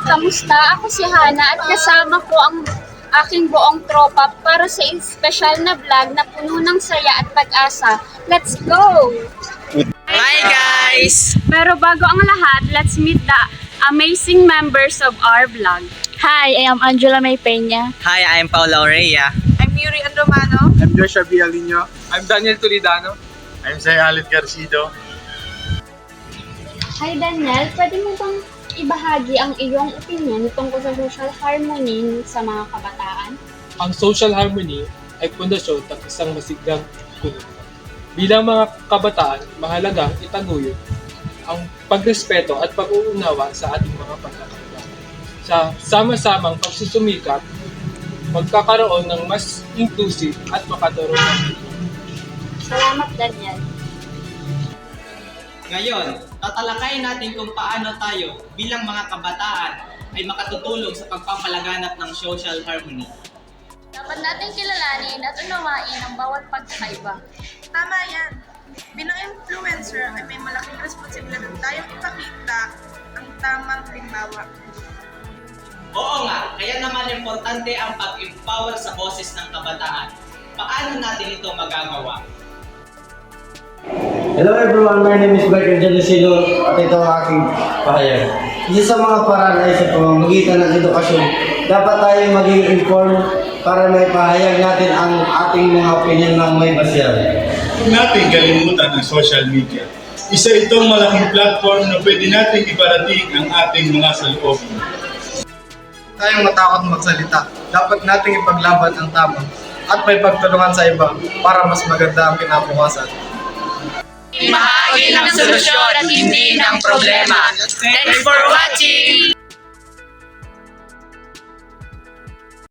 kamusta? Ako si Hana at kasama ko ang aking buong tropa para sa special na vlog na puno ng saya at pag-asa. Let's go! Hi guys! Pero bago ang lahat, let's meet the amazing members of our vlog. Hi, I am Angela May Peña. Hi, I'm Paula Oreya. I'm Yuri Andromano. I'm Joshua Villalino. I'm Daniel Toledano. I'm Zay Alit Garcido. Hi Daniel, pwede mo bang ibahagi ang iyong opinion tungkol sa social harmony sa mga kabataan? Ang social harmony ay pundasyon ng isang masiglang komunidad. Bilang mga kabataan, mahalagang itaguyod ang pagrespeto at pag-uunawa sa ating mga pagkakaiba. Sa sama-samang pagsusumikap, magkakaroon ng mas inclusive at makatulong na mundo. Salamat Daniel. Ngayon, tatalakayin natin kung paano tayo bilang mga kabataan ay makatutulong sa pagpapalaganap ng social harmony. Dapat natin kilalanin at unawain ang bawat pagkakaiba. Tama yan. Bilang influencer ay may malaking responsibilidad tayong ipakita ang tamang halimbawa. Oo nga, kaya naman importante ang pag-empower sa boses ng kabataan. Paano natin ito magagawa? Hello everyone, my name is Michael Jalucino at ito ang aking pahayag. Isa sa mga paraan ay sa pamamagitan ng edukasyon. Dapat tayo maging informed para may pahayag natin ang ating mga opinion ng may basihan. Huwag natin kalimutan ang social media. Isa itong malaking platform na pwede natin iparating ang ating mga saloobin. Tayong matakot magsalita. Dapat nating ipaglaban ang tama at may pagtulungan sa iba para mas maganda ang kinabukasan. Bahagi ng solusyon at hindi ng problema. Thanks for watching!